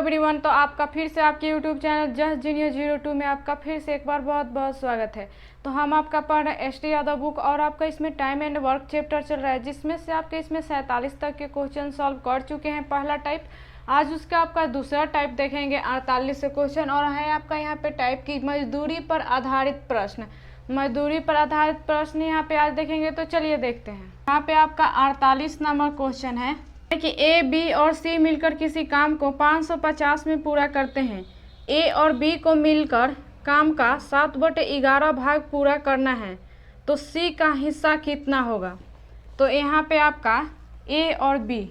Everyone, तो आपका फिर से आपके यूट्यूब चैनल जस्ट जीनियस 02 में आपका फिर से एक बार बहुत बहुत स्वागत है। तो हम आपका पढ़ रहे हैं एस.टी. यादव बुक और आपका इसमें टाइम एंड वर्क चैप्टर चल रहा है, जिसमें से आपके इसमें 47 तक के क्वेश्चन सॉल्व कर चुके हैं पहला टाइप। आज उसका आपका दूसरा टाइप देखेंगे 48 से क्वेश्चन, और है आपका यहाँ पे टाइप की मजदूरी पर आधारित प्रश्न। मजदूरी पर आधारित प्रश्न यहाँ पे आज देखेंगे, तो चलिए देखते हैं। यहाँ पे आपका 48 नंबर क्वेश्चन है कि ए, बी और सी मिलकर किसी काम को 550 में पूरा करते हैं। ए और बी को मिलकर काम का 7/11 भाग पूरा करना है, तो सी का हिस्सा कितना होगा। तो यहाँ पे आपका ए और बी,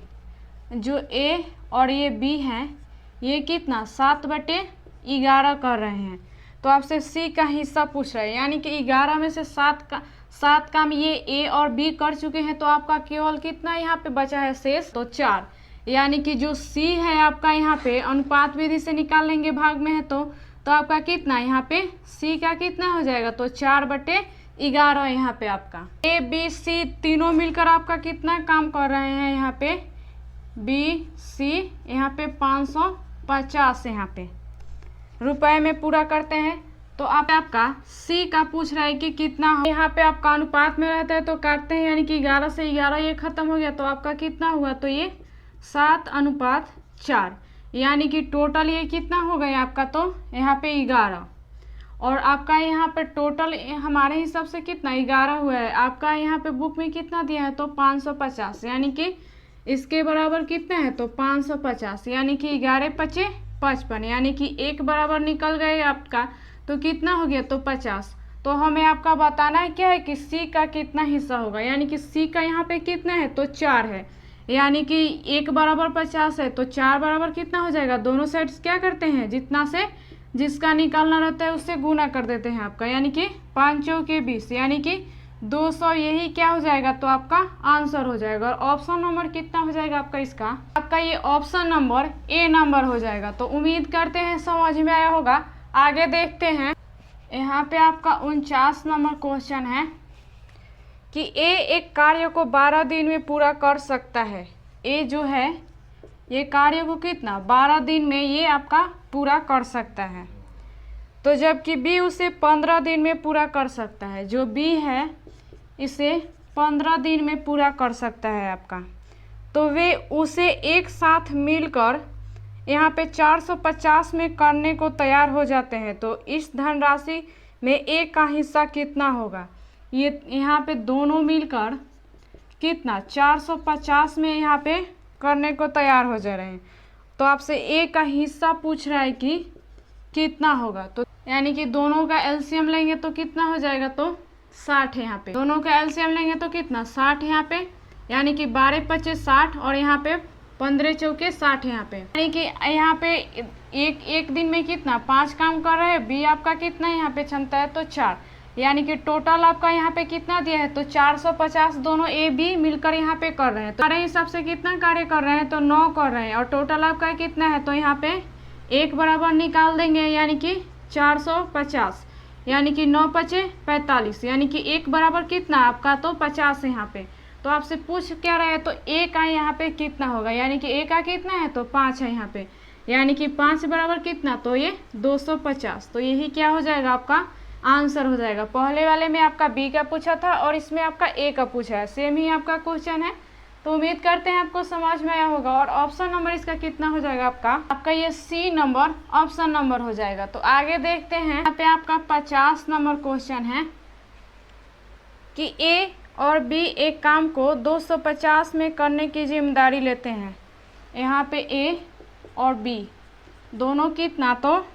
जो ए और ये बी हैं, ये कितना 7/11 कर रहे हैं। तो आपसे सी का हिस्सा पूछ रहे हैं, यानी कि 11 में से 7 काम ये ए और बी कर चुके हैं, तो आपका केवल कितना यहाँ पे बचा है शेष, तो 4। यानी कि जो सी है आपका यहाँ पे अनुपात विधि से निकाल लेंगे, भाग में है तो आपका कितना यहाँ पे सी का कितना हो जाएगा, तो 4/11 यहाँ पे आपका ए बी सी तीनों मिलकर आपका कितना काम कर रहे हैं। यहाँ पे बी सी यहाँ पे 550 यहाँ पे रुपए में पूरा करते हैं। तो आपका सी का पूछ रहा है कि कितना हो। यहाँ पे आपका अनुपात में रहता है तो काटते हैं, यानी कि 11 से 11 ये खत्म हो गया, तो आपका कितना हुआ, तो ये 7/4, यानी कि टोटल ये कितना हो गया आपका, तो यहाँ पे 11। और आपका यहाँ पे टोटल हमारे हिसाब से कितना 11 हुआ है। आपका यहाँ पे बुक में कितना दिया है, तो 550, यानी कि इसके बराबर कितना है, तो 550, यानी कि 11×5 = 55, यानी कि एक बराबर निकल गए आपका, तो कितना हो गया, तो 50। तो हमें आपका बताना है क्या है कि सी का कितना हिस्सा होगा, यानी कि सी का यहाँ पे कितना है, तो 4 है, यानी कि 1 बराबर 50 है, तो 4 बराबर कितना हो जाएगा। दोनों साइड्स क्या करते हैं, जितना से जिसका निकालना रहता है उससे गुना कर देते हैं आपका, यानी कि 5 चौके 20, यानी कि 200, यही क्या हो जाएगा, तो आपका आंसर हो जाएगा। और ऑप्शन नंबर कितना हो जाएगा आपका इसका, आपका ये ऑप्शन नंबर ए नंबर हो जाएगा। तो उम्मीद करते हैं समझ में आया होगा। आगे देखते हैं। यहाँ पे आपका 49 नंबर क्वेश्चन है कि ए एक कार्य को 12 दिन में पूरा कर सकता है। ए जो है ये कार्य को कितना 12 दिन में ये आपका पूरा कर सकता है, तो जबकि बी उसे 15 दिन में पूरा कर सकता है। जो बी है इसे 15 दिन में पूरा कर सकता है आपका, तो वे उसे एक साथ मिलकर यहाँ पे 450 में करने को तैयार हो जाते हैं। तो इस धनराशि में ए का हिस्सा कितना होगा। ये यहाँ पे दोनों मिलकर कितना 450 में यहाँ पे करने को तैयार हो जा रहे हैं, तो आपसे ए का हिस्सा पूछ रहा है कि कितना होगा। तो यानी कि दोनों का एलसीएम लेंगे तो कितना हो जाएगा, तो 60 यहाँ पे। दोनों का एलसीएम लेंगे तो कितना 60 यहाँ पे, यानी कि 12×5 = 60, और यहाँ पे 15 चौके 60 यहाँ पे, यानी कि यहाँ पे एक दिन में कितना 5 काम कर रहे हैं। बी आपका कितना यहाँ पे क्षमता है, तो 4, यानी कि टोटल आपका यहाँ पे कितना दिया है, तो 450 दोनों ए बी मिलकर यहाँ पे कर रहे हैं। तो हमारे हिसाब से कितना कार्य कर रहे हैं, तो 9 कर रहे हैं, और टोटल आपका कितना है, तो यहाँ पे 1 बराबर निकाल देंगे, यानी कि 450, यानी कि 9×5 = 45, यानी कि 1 बराबर कितना आपका, तो 50 है यहाँ पे। तो आपसे पूछ क्या रहे हैं, तो ए का यहाँ पे कितना होगा, यानी कि ए का कितना है, तो 5 है यहाँ पे, यानी कि 5 बराबर कितना, तो ये 250। तो यही क्या हो जाएगा आपका आंसर हो जाएगा। पहले वाले में आपका बी का पूछा था और इसमें आपका ए का पूछा है, सेम ही आपका क्वेश्चन है। तो उम्मीद करते हैं आपको समझ में आया होगा। और ऑप्शन नंबर इसका कितना हो जाएगा आपका ये सी नंबर ऑप्शन नंबर हो जाएगा। तो आगे देखते हैं। यहाँ पे आपका 50 नंबर क्वेश्चन है कि ए और बी एक काम को 250 में करने की जिम्मेदारी लेते हैं। यहाँ पे ए और बी दोनों कितना, तो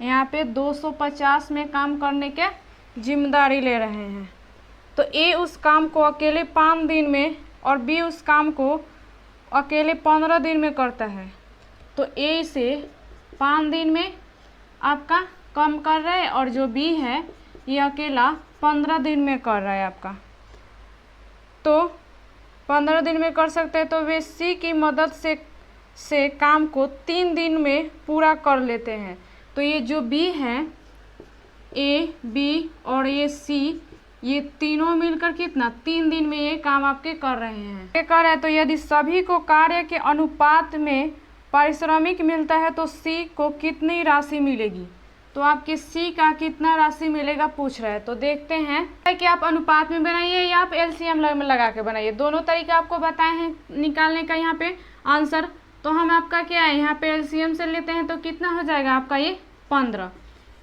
यहाँ पे 250 में काम करने के जिम्मेदारी ले रहे हैं। तो ए उस काम को अकेले 5 दिन में और बी उस काम को अकेले 15 दिन में करता है। तो ए से 5 दिन में आपका कम कर रहा है, और जो बी है ये अकेला 15 दिन में कर रहा है आपका। तो 15 दिन में कर सकते हैं, तो वे सी की मदद से काम को 3 दिन में पूरा कर लेते हैं। तो ये जो बी है, ए बी और ये सी, ये तीनों मिलकर कितना 3 दिन में ये काम आपके कर रहे हैं। ये कर रहे हैं, तो यदि सभी को कार्य के अनुपात में पारिश्रमिक मिलता है तो सी को कितनी राशि मिलेगी। तो आपके सी का कितना राशि मिलेगा पूछ रहा है। तो देखते हैं कि आप अनुपात में बनाइए या आप एलसीएम में लगा के बनाइए, दोनों तरीका आपको बताए हैं निकालने का यहाँ पे आंसर। तो हम आपका क्या है यहाँ पे एलसीएम से लेते हैं तो कितना हो जाएगा आपका ये 15,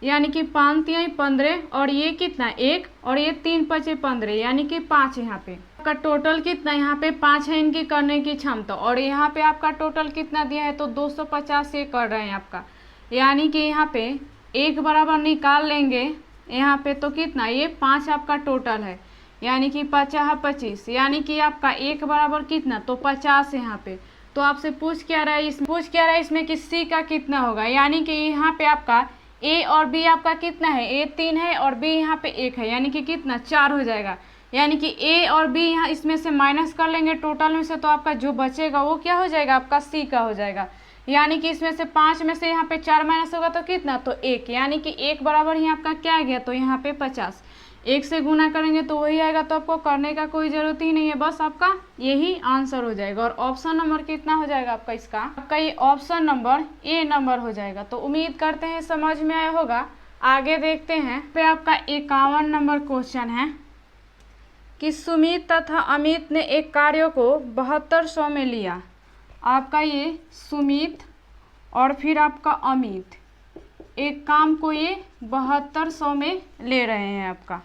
यानी कि 5 तिहाई 15 और ये कितना 1 और ये 3 पचे 15 यानी कि 5 यहाँ पे आपका टोटल कितना यहाँ पे 5 है इनकी करने की क्षमता। और यहाँ पे आपका टोटल कितना दिया है तो 250 से कर रहे हैं आपका, यानी कि यहाँ पे 1 बराबर निकाल लेंगे यहाँ पे तो कितना ये 5 आपका टोटल है, यानी कि 50 25, यानी कि आपका 1 बराबर कितना तो 50 है यहाँ पे। तो आपसे पूछ क्या रहा है इसमें कि सी का कितना होगा, यानी कि यहाँ पे आपका ए और बी आपका कितना है, ए 3 है और बी यहाँ पे 1 है, यानी कि कितना 4 हो जाएगा। यानी कि ए और बी यहाँ इसमें से माइनस कर लेंगे टोटल में से, तो आपका जो बचेगा वो क्या हो जाएगा आपका सी का हो जाएगा। यानी कि इसमें से 5 में से यहाँ पे 4 माइनस होगा तो कितना तो 1, यानी कि 1 बराबर ही आपका क्या आ गया तो यहाँ पे 50। 1 से गुना करेंगे तो वही आएगा, तो आपको करने का कोई ज़रूरत ही नहीं है, बस आपका यही आंसर हो जाएगा। और ऑप्शन नंबर कितना हो जाएगा आपका इसका, आपका ये ऑप्शन नंबर ए नंबर हो जाएगा। तो उम्मीद करते हैं समझ में आया होगा। आगे देखते हैं पे आपका 51 नंबर क्वेश्चन है कि सुमित तथा अमित ने एक कार्य को 7200 में लिया। आपका ये सुमित और फिर आपका अमित एक काम को ये 7200 में ले रहे हैं आपका।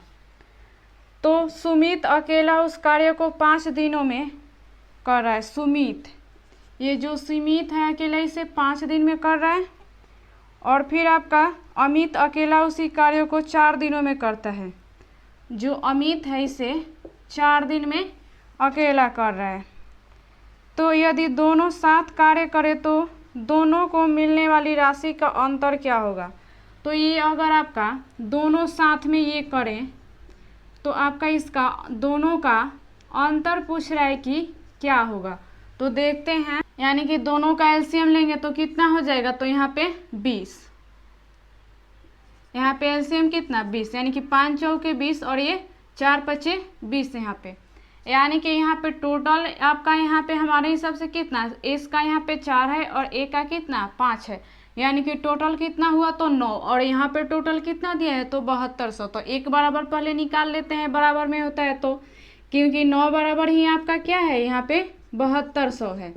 तो सुमित अकेला उस कार्य को 5 दिनों में कर रहा है। सुमित, ये जो सुमित है अकेला इसे 5 दिन में कर रहा है, और फिर आपका अमित अकेला उसी कार्य को 4 दिनों में करता है। जो अमित है इसे 4 दिन में अकेला कर रहा है। तो यदि दोनों साथ कार्य करें तो दोनों को मिलने वाली राशि का अंतर क्या होगा। तो ये अगर आपका दोनों साथ में ये करें तो आपका इसका दोनों का अंतर पूछ रहा है कि क्या होगा। तो देखते हैं, यानी कि दोनों का एलसीएम लेंगे तो कितना हो जाएगा तो यहाँ पे 20, यहाँ पे एलसीएम कितना 20, यानी कि 5 चौके 20 और ये 4 पचे 20 यहाँ पे, यानी कि यहाँ पे टोटल आपका यहाँ पे हमारे हिसाब से कितना एस का यहाँ पे 4 है और ए का कितना 5 है, यानी कि टोटल कितना हुआ तो 9, और यहाँ पे टोटल कितना दिया है तो 7200। तो 1 बराबर पहले निकाल लेते हैं, बराबर में होता है तो, क्योंकि 9 बराबर ही आपका क्या है यहाँ पे 7200 है,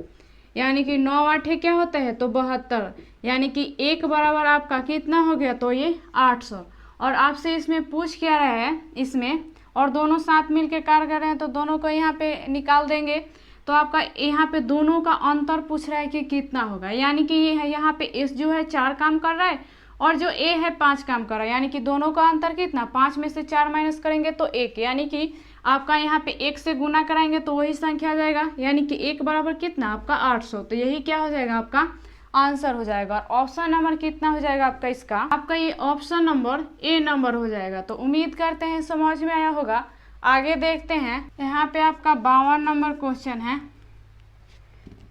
यानी कि 9 8 क्या होता है तो 72, यानी कि 1 बराबर आपका कितना हो गया तो ये 800। और आपसे इसमें पूछ क्या रहा है इसमें, और दोनों साथ मिलकर कार्य कर रहे हैं तो दोनों को यहाँ पे निकाल देंगे। तो आपका यहाँ पे दोनों का अंतर पूछ रहा है कि कितना होगा, यानी कि ये है यहाँ पे एस जो है 4 काम कर रहा है और जो ए है 5 काम कर रहा है, यानी कि दोनों का अंतर कितना 5 में से 4 माइनस करेंगे तो 1, यानी कि आपका यहाँ पे 1 से गुना कराएंगे तो वही संख्या आ जाएगा, यानी कि 1 बराबर कितना आपका 800। तो यही क्या हो जाएगा आपका आंसर हो जाएगा। और ऑप्शन नंबर कितना हो जाएगा आपका इसका, आपका ये ऑप्शन नंबर ए नंबर हो जाएगा। तो उम्मीद करते हैं समझ में आया होगा। आगे देखते हैं, यहाँ पे आपका 52 नंबर क्वेश्चन है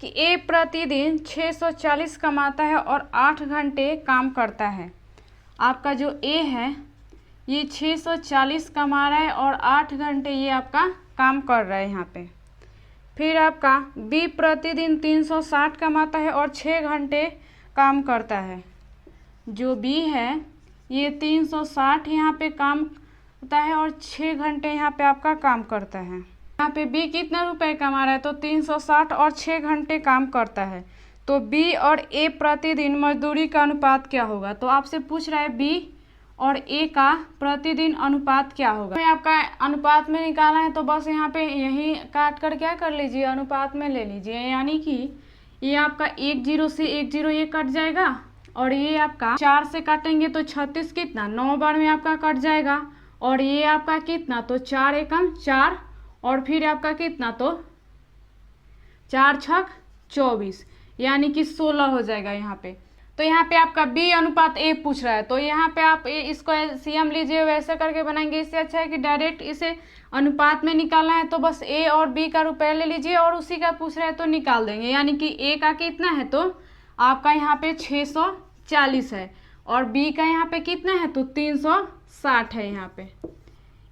कि ए प्रतिदिन 640 कमाता है और 8 घंटे काम करता है। आपका जो ए है ये 640 कमा रहा है और 8 घंटे ये आपका काम कर रहा है यहाँ पे। फिर आपका बी प्रतिदिन 360 कमाता है और 6 घंटे काम करता है। जो बी है ये 360 यहाँ पे काम करता है और 6 घंटे यहाँ पे आपका काम करता है। यहाँ पे बी कितना रुपए कमा रहा है तो 360 और 6 घंटे काम करता है। तो बी और ए प्रतिदिन मजदूरी का अनुपात क्या होगा। तो आपसे पूछ रहा है बी और ए का प्रतिदिन अनुपात क्या होगा। तो आपका अनुपात में निकाला है तो बस यहाँ पे यही काट कर क्या कर लीजिए अनुपात में ले लीजिए, यानी कि ये आपका 1 0 से 1 0 ये कट जाएगा, और ये आपका 4 से काटेंगे तो 36 कितना 9 बार में आपका कट जाएगा, और ये आपका कितना तो 4 एकम 4, और फिर आपका कितना तो 4 छक 24, यानी कि 16 हो जाएगा यहाँ पे। तो यहाँ पे आपका बी अनुपात ए पूछ रहा है, तो यहाँ पे आप इसको एलसीएम लीजिए, वैसे करके बनाएंगे। इससे अच्छा है कि डायरेक्ट इसे अनुपात में निकालना है तो बस ए और बी का रुपए ले लीजिए और उसी का पूछ रहा है तो निकाल देंगे। यानी कि ए का कितना है तो आपका यहाँ पे 640 है और बी का यहाँ पे कितना है तो 360 है। यहाँ पे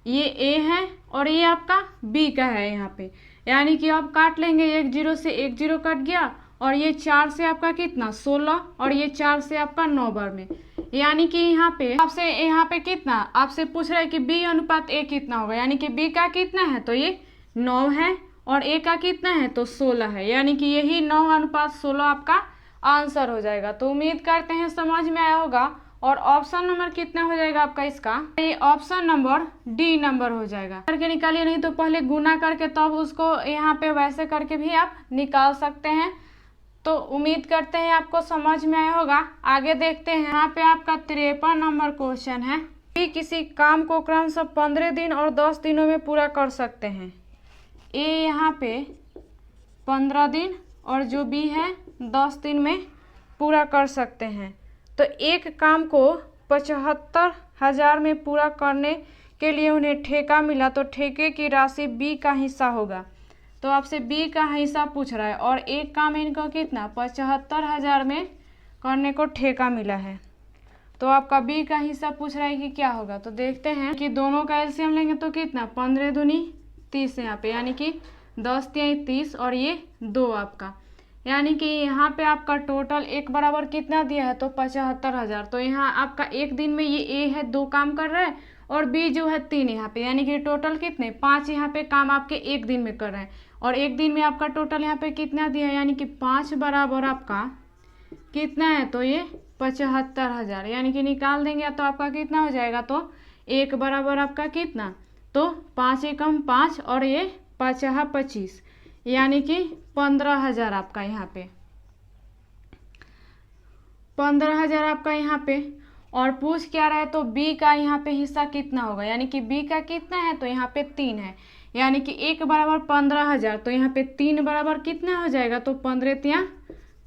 ये ए है और ये आपका बी का है यहाँ पे, यानी कि आप काट लेंगे 1 0 से 1 0 कट गया और ये 4 से आपका कितना 16 और ये 4 से आपका 9 बार में। यानी कि यहाँ पे कितना आपसे पूछ रहा है कि बी अनुपात ए कितना होगा, यानी कि बी का कितना है तो ये 9 है और ए का कितना है तो 16 है, यानी कि यही 9 अनुपात 16 आपका आंसर हो जाएगा। तो उम्मीद करते हैं समझ में आया होगा। और ऑप्शन नंबर कितना हो जाएगा आपका इसका, ये ऑप्शन नंबर डी नंबर हो जाएगा। करके निकालिए, नहीं तो पहले गुना करके तब उसको यहाँ पे वैसे करके भी आप निकाल सकते हैं। तो उम्मीद करते हैं आपको समझ में आया होगा। आगे देखते हैं, यहाँ पे आपका 53 नंबर क्वेश्चन है। बी किसी काम को क्रमशः 15 दिन और 10 दिनों में पूरा कर सकते हैं। ए यहाँ पे 15 दिन और जो बी है 10 दिन में पूरा कर सकते हैं। तो एक काम को 75,000 में पूरा करने के लिए उन्हें ठेका मिला, तो ठेके की राशि बी का हिस्सा होगा। तो आपसे बी का हिस्सा पूछ रहा है और एक काम इनको कितना 75,000 में करने को ठेका मिला है। तो आपका बी का हिस्सा पूछ रहा है कि क्या होगा। तो देखते हैं कि दोनों का एलसीएम लेंगे तो कितना 15 दूनी 30 यहाँ पे, यानी कि 10 तिहाई 30 और ये 2 आपका, यानी कि यहाँ पे आपका टोटल एक बराबर कितना दिया है तो 75,000। तो यहाँ आपका एक दिन में ये ए है 2 काम कर रहा है और बी जो है 3 यहाँ पे, यानी कि टोटल कितने 5 यहाँ पे काम आपके एक दिन में कर रहे हैं। और एक दिन में आपका टोटल यहाँ पे कितना दिया है, यानी कि 5 बराबर आपका कितना है तो ये 75,000, यानी कि निकाल देंगे तो आपका कितना हो जाएगा तो एक बराबर आपका कितना तो 5 एकम 5 और ये 5 25, यानी कि 15,000 आपका यहाँ पे 15,000 आपका यहाँ पे। और पूछ क्या रहा है तो बी का यहाँ पे हिस्सा कितना होगा, यानी कि बी का कितना है तो यहाँ पे 3 है, यानी कि एक बराबर 15,000, तो यहाँ पे 3 बराबर कितना हो जाएगा तो 15 तिया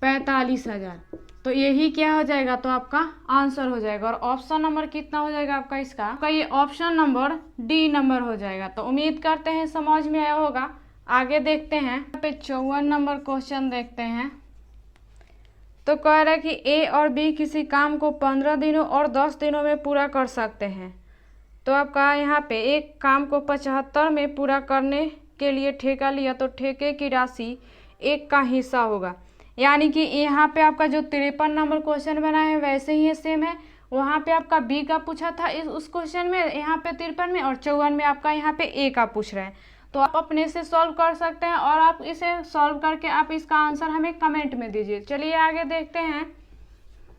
45,000। तो यही क्या हो जाएगा तो आपका आंसर हो जाएगा। और ऑप्शन नंबर कितना हो जाएगा आपका इसका, ये ऑप्शन नंबर डी नंबर हो जाएगा। तो उम्मीद करते हैं समझ में आया होगा। आगे देखते हैं, यहाँ पे 54 नंबर क्वेश्चन देखते हैं। तो कह रहा है कि ए और बी किसी काम को 15 दिनों और 10 दिनों में पूरा कर सकते हैं। तो आपका यहाँ पे एक काम को 75 में पूरा करने के लिए ठेका लिया, तो ठेके की राशि एक का हिस्सा होगा। यानी कि यहाँ पे आपका जो 53 नंबर क्वेश्चन बना है वैसे ही सेम है, वहाँ पे आपका बी का पूछा था उस क्वेश्चन में, यहाँ पे 53 में, और 54 में आपका यहाँ पे ए का पूछ रहे हैं। तो आप अपने से सॉल्व कर सकते हैं और आप इसे सॉल्व करके आप इसका आंसर हमें कमेंट में दीजिए। चलिए आगे देखते हैं।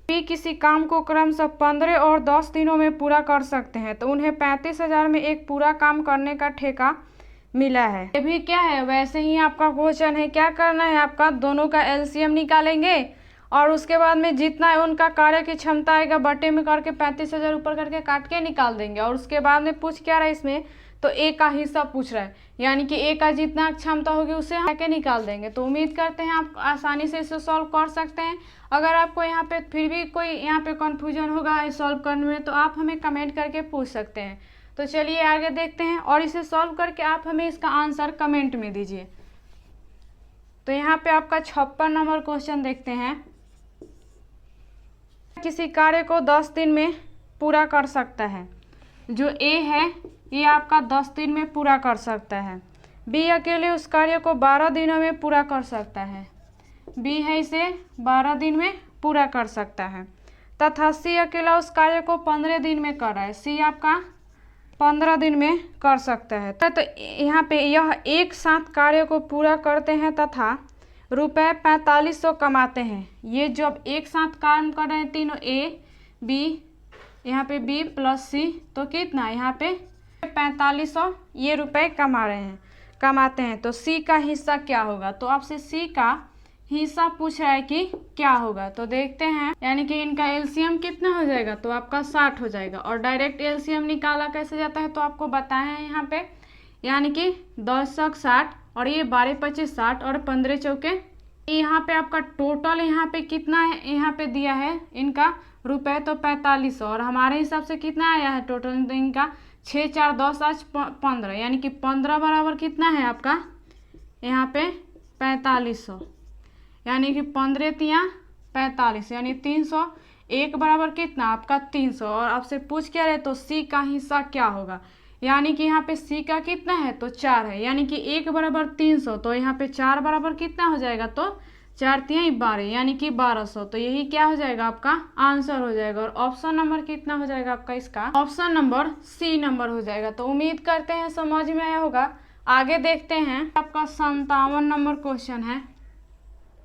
बी किसी काम को क्रमशः 15 और 10 दिनों में पूरा कर सकते हैं, तो उन्हें 35,000 में एक पूरा काम करने का ठेका मिला है। ये भी क्या है वैसे ही आपका क्वेश्चन है। क्या करना है आपका, दोनों का एलसीएम निकालेंगे और उसके बाद में जितना है उनका कार्य की क्षमता आएगा बटे में करके 35,000 ऊपर करके काट के निकाल देंगे। और उसके बाद में पूछ क्या रहा है इसमें तो ए का हिस्सा पूछ रहा है, यानी कि ए का जितना क्षमता होगी उसे हम के निकाल देंगे। तो उम्मीद करते हैं आप आसानी से इसे सॉल्व कर सकते हैं। अगर आपको यहाँ पे फिर भी कोई यहाँ पे कन्फ्यूजन होगा सॉल्व करने में तो आप हमें कमेंट करके पूछ सकते हैं। तो चलिए आगे देखते हैं और इसे सॉल्व करके आप हमें इसका आंसर कमेंट में दीजिए। तो यहाँ पे आपका 56 नंबर क्वेश्चन देखते हैं। किसी कार्य को 10 दिन में पूरा कर सकता है। जो ए है ये आपका 10 दिन में पूरा कर सकता है। बी अकेले उस कार्य को 12 दिनों में पूरा कर सकता है। बी है इसे 12 दिन में पूरा कर सकता है, तथा सी अकेला उस कार्य को 15 दिन में कर रहा है। सी आपका 15 दिन में कर सकता है। तो यहाँ पे यह एक साथ कार्य को पूरा करते हैं तथा रुपये 4500 कमाते हैं। ये जब एक साथ काम कर रहे हैं तीनों, ए बी, यहाँ पे बी प्लस सी, तो कितना यहाँ पे 4500 ये रुपए कमाते हैं। तो सी का हिस्सा क्या होगा, तो आपसे सी का हिस्सा पूछ रहा है कि क्या होगा। तो देखते हैं, यानी कि इनका एलसीएम कितना हो जाएगा तो आपका 60 हो जाएगा। और डायरेक्ट एलसीएम निकाला कैसे जाता है तो आपको बताया है यहाँ पे, यानी कि 10 × 60 और ये 12 × 25 60 और 15 चौके, यहाँ पे आपका टोटल यहाँ पे कितना है, यहाँ पे दिया है इनका रुपए तो 4500 और हमारे हिसाब से कितना आया है टोटल तो इनका 6 × 4 = 10 आज 15, यानी कि 15 बराबर कितना है आपका यहाँ पे 4500, यानी कि 15 तिया 45, यानी 300। एक बराबर कितना आपका 300। और आपसे पूछ क्या रहे तो सी का हिस्सा क्या होगा, यानी कि यहाँ पे सी का कितना है तो 4 है, यानी कि 1 बराबर 300, तो यहाँ पे 4 बराबर कितना हो जाएगा तो 4 तिहाई 12 यानी कि 1200। तो यही क्या हो जाएगा आपका आंसर हो जाएगा। और ऑप्शन नंबर कितना हो जाएगा आपका इसका? ऑप्शन नंबर सी नंबर हो जाएगा। तो उम्मीद करते हैं समझ में आया होगा। आगे देखते हैं आपका 57 नंबर क्वेश्चन है।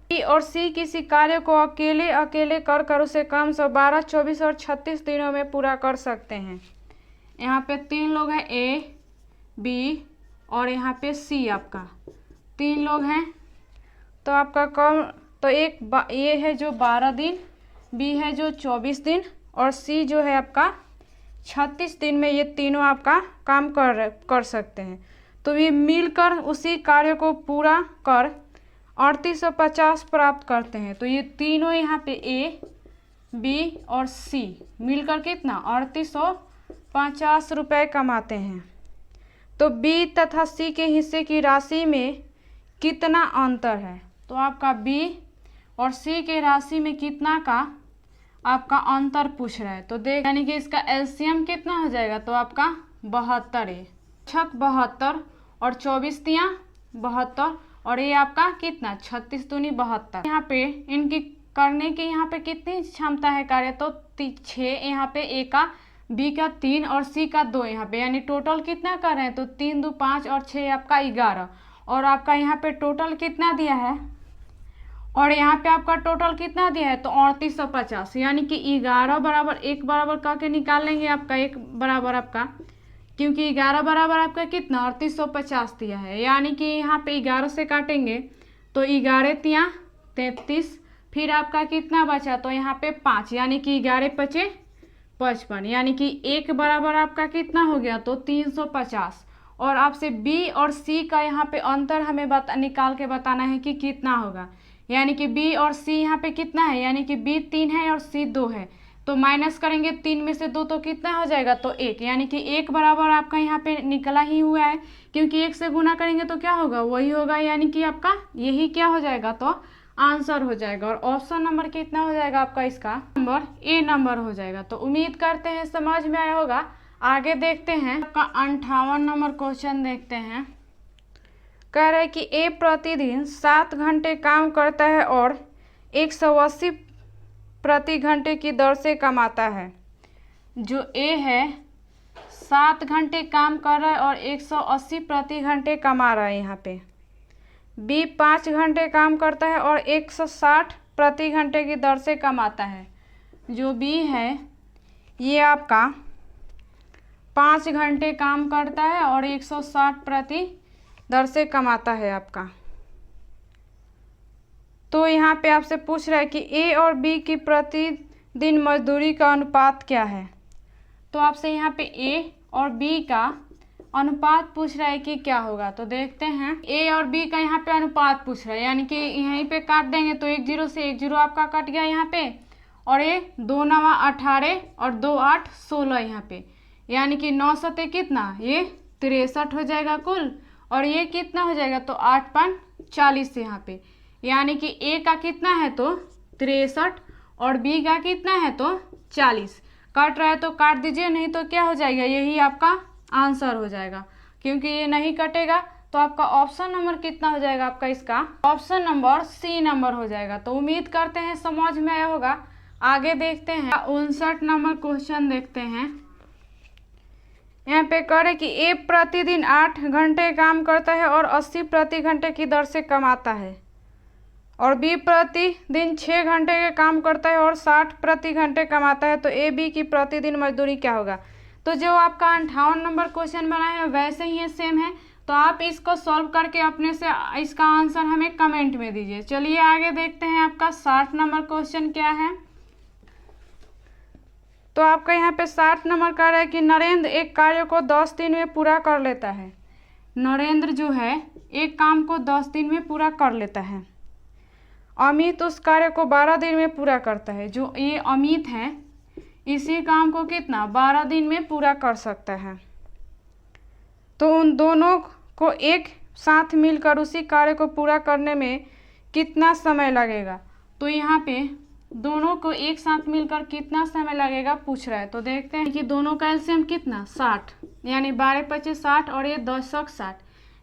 बी और सी किसी कार्य को अकेले अकेले कर उसे कम से 12, 24 और 36 दिनों में पूरा कर सकते हैं। यहाँ पे 3 लोग हैं, ए, बी और यहाँ पे सी। आपका 3 लोग हैं। तो आपका कम तो ए है जो 12 दिन, बी है जो 24 दिन और सी जो है आपका 36 दिन में ये तीनों आपका काम कर सकते हैं। तो ये मिलकर उसी कार्य को पूरा कर 3850 प्राप्त करते हैं। तो ये तीनों यहाँ पे ए, बी और सी मिलकर कितना 3850 रुपये कमाते हैं। तो बी तथा सी के हिस्से की राशि में कितना अंतर है? तो आपका बी और सी के राशि में कितना का आपका अंतर पूछ रहा है। तो देख यानी कि इसका एलसीएम कितना हो जाएगा? तो आपका 72 है, 72 और 24 तिया 72 और ये आपका कितना 36 दूनी 72। यहाँ पे इनकी करने की यहाँ पे कितनी क्षमता है कार्य? तो 6 यहाँ पे ए का, बी का 3 और सी का 2 यहाँ पे, यानी टोटल कितना कर रहे हैं? तो 3 2 5 और 6 आपका 11 और आपका यहाँ पे टोटल कितना दिया है? और यहाँ पे आपका टोटल कितना दिया है? तो 3850 यानी कि 11 बराबर 1 बराबर करके निकाल लेंगे आपका 1 बराबर आपका, क्योंकि 11 बराबर आपका कितना 3850 दिया है। यानी कि यहाँ पे 11 से काटेंगे तो 11 तिया 33, फिर आपका कितना बचा? तो यहाँ पे 5 यानी कि 11 पचे 55 यानी कि 1 बराबर आपका कितना हो गया? तो 350। और आपसे बी और सी का यहाँ पे अंतर हमें निकाल के बताना है कि कितना होगा। यानी कि बी और सी यहाँ पे कितना है? यानी कि बी 3 है और सी 2 है। तो माइनस करेंगे 3 में से 2 तो कितना हो जाएगा? तो 1 यानी कि 1 बराबर आपका यहाँ पे निकला ही हुआ है, क्योंकि 1 से गुना करेंगे तो क्या होगा? वही होगा, यानी कि आपका यही क्या हो जाएगा? तो आंसर हो जाएगा। और ऑप्शन नंबर कितना हो जाएगा आपका इसका? नंबर ए नंबर हो जाएगा। तो उम्मीद करते हैं समझ में आया होगा। आगे देखते हैं आपका 58 नंबर क्वेश्चन देखते हैं। कह रहा है कि ए प्रतिदिन 7 घंटे काम करता है और 180 प्रति घंटे की दर से कमाता है। जो ए है 7 घंटे काम कर रहा है और 180 प्रति घंटे कमा रहा है। यहाँ पे बी 5 घंटे काम करता है और 160 प्रति घंटे की दर से कमाता है। जो बी है ये आपका 5 घंटे काम करता है और 160 प्रति दर से कमाता है आपका। तो यहाँ पे आपसे पूछ रहा है कि ए और बी की प्रतिदिन मजदूरी का अनुपात क्या है। तो आपसे यहाँ पे ए और बी का अनुपात पूछ रहा है कि क्या होगा। तो देखते हैं ए और बी का यहाँ पे अनुपात पूछ रहा है, यानी कि यहीं पे काट देंगे तो 1 0 से 1 0 आपका कट गया यहाँ पे, और ये 2 9 18 और 2 8 16 यहाँ पे, यानी कि 9 7 कितना ये 63 हो जाएगा कुल। और ये कितना हो जाएगा? तो 8 5 40 यहाँ पे, यानी कि ए का कितना है? तो 63 और बी का कितना है? तो 40। कट रहा है तो काट दीजिए, नहीं तो क्या हो जाएगा? यही आपका आंसर हो जाएगा। क्योंकि ये नहीं कटेगा तो आपका ऑप्शन नंबर कितना हो जाएगा आपका इसका? ऑप्शन नंबर सी नंबर हो जाएगा। तो उम्मीद करते हैं समझ में आया होगा। आगे देखते हैं 59 नंबर क्वेश्चन देखते हैं। यहाँ पे करे कि ए प्रतिदिन 8 घंटे काम करता है और 80 प्रति घंटे की दर से कमाता है, और बी प्रतिदिन 6 घंटे के काम करता है और 60 प्रति घंटे कमाता है। तो ए बी की प्रतिदिन मजदूरी क्या होगा? तो जो आपका 58 नंबर क्वेश्चन बना है वैसे ही ये सेम है। तो आप इसको सॉल्व करके अपने से इसका आंसर हमें कमेंट में दीजिए। चलिए आगे देखते हैं आपका 60 नंबर क्वेश्चन क्या है। तो आपका यहाँ पे 60 नंबर कह रहा है कि नरेंद्र एक कार्य को 10 दिन में पूरा कर लेता है। नरेंद्र जो है एक काम को 10 दिन में पूरा कर लेता है। अमित उस कार्य को 12 दिन में पूरा करता है। जो ये अमित है इसी काम को कितना 12 दिन में पूरा कर सकता है। तो उन दोनों को एक साथ मिलकर उसी कार्य को पूरा करने में कितना समय लगेगा? तो यहाँ पे दोनों को एक साथ मिलकर कितना समय लगेगा पूछ रहा है। तो देखते हैं कि दोनों का एलसीएम कितना 60, यानी 12 25 60 और ये 10 60,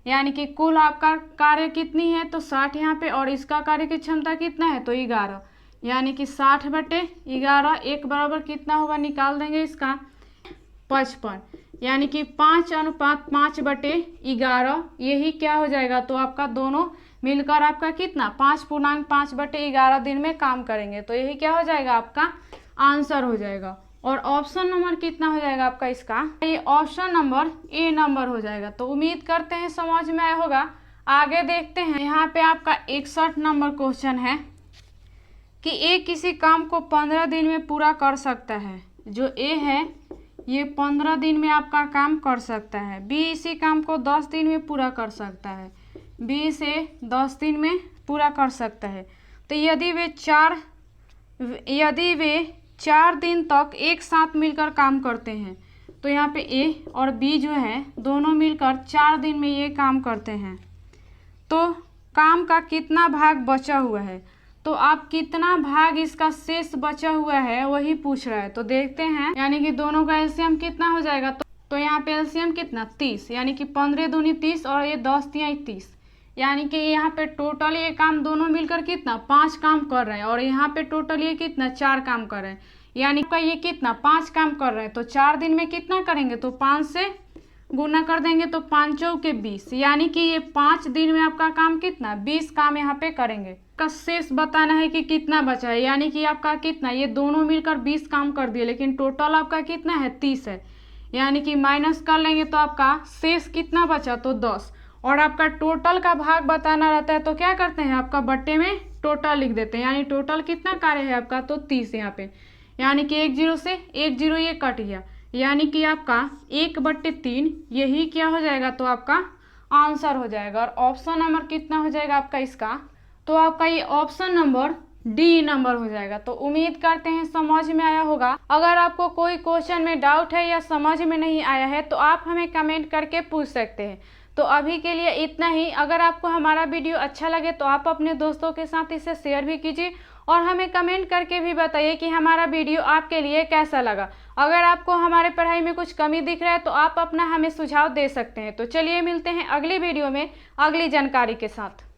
यानी कि कुल आपका कार्य कितनी है तो 60 यहाँ पे, और इसका कार्य की क्षमता कितना है तो 11, यानी कि 60/11 1 बराबर कितना होगा, निकाल देंगे इसका 55, यानी कि 5:5/11 यही क्या हो जाएगा तो आपका दोनों मिलकर आपका कितना 5.5/11 दिन में काम करेंगे, तो यही क्या हो जाएगा आपका आंसर हो जाएगा। और ऑप्शन नंबर कितना हो जाएगा आपका इसका, ये ऑप्शन नंबर ए नंबर हो जाएगा। तो उम्मीद करते हैं समझ में आया होगा। आगे देखते हैं, यहाँ पे आपका 61 नंबर क्वेश्चन है कि ए किसी काम को 15 दिन में पूरा कर सकता है। जो ए है ये 15 दिन में आपका काम कर सकता है। बी इसी काम को 10 दिन में पूरा कर सकता है। बी इसे 10 दिन में पूरा कर सकता है। तो यदि वे 4 दिन तक एक साथ मिलकर काम करते हैं, तो यहाँ पे ए और बी जो है दोनों मिलकर 4 दिन में ये काम करते हैं, तो काम का कितना भाग बचा हुआ है, तो आप कितना भाग इसका शेष बचा हुआ है वही पूछ रहा है। तो देखते हैं, यानी कि दोनों का एलसीएम कितना हो जाएगा, तो यहाँ पे एलसीएम कितना 30, यानी कि 15 दूनी 30 और ये 10 तिहाई 30, यानी कि यहाँ पे टोटल ये काम दोनों मिलकर कितना 5 काम कर रहे हैं, और यहाँ पे टोटल ये कितना 4 काम कर रहे हैं, यानी कि ये कितना 5 काम कर रहे हैं। तो 4 दिन में कितना करेंगे तो 5 से गुना कर देंगे, तो 5 चौके 20, यानी कि ये 5 दिन में आपका काम कितना 20 काम यहाँ पे करेंगे। का शेष बताना है कि कितना बचा है, यानी कि आपका कितना, ये दोनों मिलकर 20 काम कर दिए, लेकिन टोटल आपका कितना है 30 है, यानी कि माइनस कर लेंगे तो आपका शेष कितना बचा तो 10। और आपका टोटल का भाग बताना रहता है तो क्या करते हैं, आपका बट्टे में टोटल लिख देते हैं, यानी टोटल कितना कार्य है आपका तो 30 यहाँ पे, यानी कि 1 0 से 1 0 ये कट गया, यानी कि आपका 1/3 यही क्या हो जाएगा तो आपका आंसर हो जाएगा। और ऑप्शन नंबर कितना हो जाएगा आपका इसका, तो आपका ये ऑप्शन नंबर डी नंबर हो जाएगा। तो उम्मीद करते हैं समझ में आया होगा। अगर आपको कोई क्वेश्चन में डाउट है या समझ में नहीं आया है तो आप हमें कमेंट करके पूछ सकते हैं। तो अभी के लिए इतना ही। अगर आपको हमारा वीडियो अच्छा लगे तो आप अपने दोस्तों के साथ इसे शेयर भी कीजिए और हमें कमेंट करके भी बताइए कि हमारा वीडियो आपके लिए कैसा लगा। अगर आपको हमारे पढ़ाई में कुछ कमी दिख रहा है तो आप अपना हमें सुझाव दे सकते हैं। तो चलिए मिलते हैं अगली वीडियो में अगली जानकारी के साथ।